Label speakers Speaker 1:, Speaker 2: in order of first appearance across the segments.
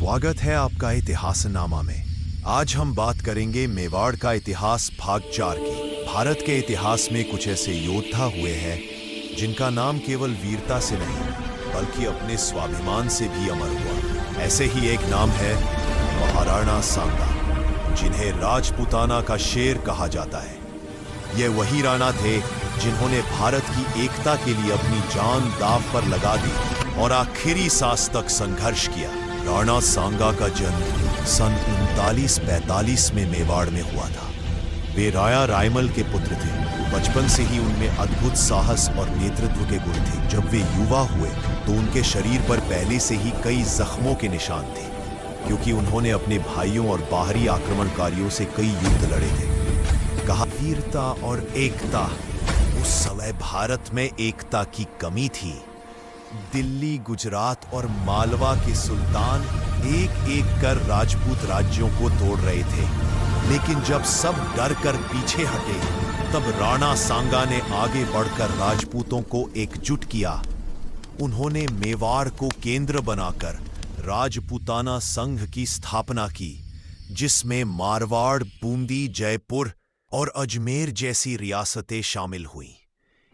Speaker 1: स्वागत है आपका इतिहासनामा में। आज हम बात करेंगे मेवाड़ का इतिहास भाग 4 की। भारत के इतिहास में कुछ ऐसे योद्धा हुए हैं जिनका नाम केवल वीरता से नहीं बल्कि अपने स्वाभिमान से भी अमर हुआ। ऐसे ही एक नाम है महाराणा सांगा, जिन्हें राजपूताना का शेर कहा जाता है। ये वही राणा थे जिन्होंने भारत की एकता के लिए अपनी जान दांव पर लगा दी और आखिरी सांस तक संघर्ष किया। राणा सांगा का जन्म सन 3945 में मेवाड़ में हुआ था। वे राया रायमल के पुत्र थे। बचपन से ही उनमें अद्भुत साहस और नेतृत्व के गुण थे। जब वे युवा हुए तो उनके शरीर पर पहले से ही कई जख्मों के निशान थे, क्योंकि उन्होंने अपने भाइयों और बाहरी आक्रमणकारियों से कई युद्ध लड़े थे। कहा वीरता और एकता। उस समय भारत में एकता की कमी थी। दिल्ली, गुजरात और मालवा के सुल्तान एक एक कर राजपूत राज्यों को तोड़ रहे थे, लेकिन जब सब डर कर पीछे हटे तब राणा सांगा ने आगे बढ़कर राजपूतों को एकजुट किया। उन्होंने मेवाड़ को केंद्र बनाकर राजपूताना संघ की स्थापना की, जिसमें मारवाड़, बूंदी, जयपुर और अजमेर जैसी रियासतें शामिल हुईं।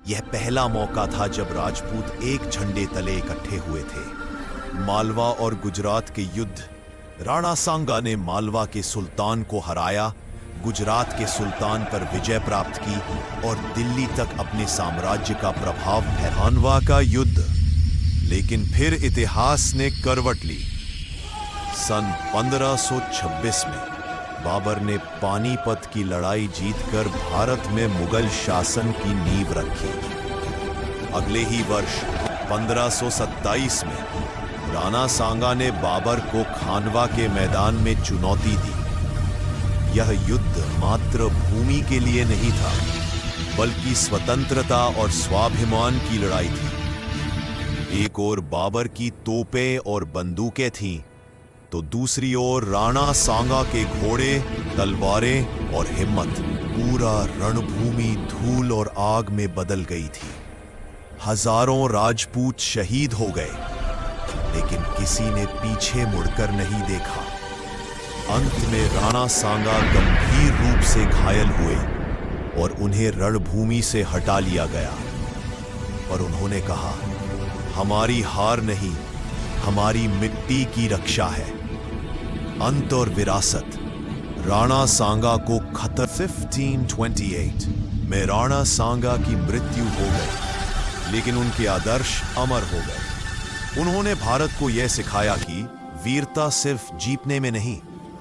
Speaker 1: यह पहला मौका था जब राजपूत एक झंडे तले इकट्ठे हुए थे। मालवा और गुजरात के युद्ध। राणा सांगा ने मालवा के सुल्तान को हराया, गुजरात के सुल्तान पर विजय प्राप्त की और दिल्ली तक अपने साम्राज्य का प्रभाव फैलावा का युद्ध। लेकिन फिर इतिहास ने करवट ली। सन 1526 में बाबर ने पानीपत की लड़ाई जीतकर भारत में मुगल शासन की नींव रखी। अगले ही वर्ष 1527 में राणा सांगा ने बाबर को खानवा के मैदान में चुनौती दी। यह युद्ध मात्र भूमि के लिए नहीं था, बल्कि स्वतंत्रता और स्वाभिमान की लड़ाई थी। एक ओर बाबर की तोपें और बंदूकें थीं, तो दूसरी ओर राणा सांगा के घोड़े, तलवारें और हिम्मत। पूरा रणभूमि धूल और आग में बदल गई थी। हजारों राजपूत शहीद हो गए, लेकिन किसी ने पीछे मुड़कर नहीं देखा। अंत में राणा सांगा गंभीर रूप से घायल हुए और उन्हें रणभूमि से हटा लिया गया। पर उन्होंने कहा, हमारी हार नहीं, हमारी मिट्टी की रक्षा है। अंत और विरासत। राणा सांगा को खतर 1528 में राणा सांगा की मृत्यु हो गई, लेकिन उनके आदर्श अमर हो गए। उन्होंने भारत को यह सिखाया कि वीरता सिर्फ जीतने में नहीं,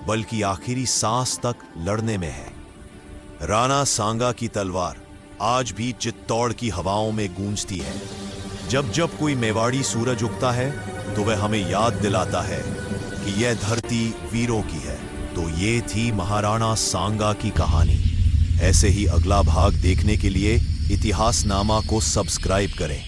Speaker 1: बल्कि आखिरी सांस तक लड़ने में है। राणा सांगा की तलवार आज भी चित्तौड़ की हवाओं में गूंजती है। जब जब कोई मेवाड़ी सूरज उगता है तो वह हमें याद दिलाता है कि यह धरती वीरों की है। तो ये थी महाराणा सांगा की कहानी। ऐसे ही अगला भाग देखने के लिए इतिहासनामा को सब्सक्राइब करें।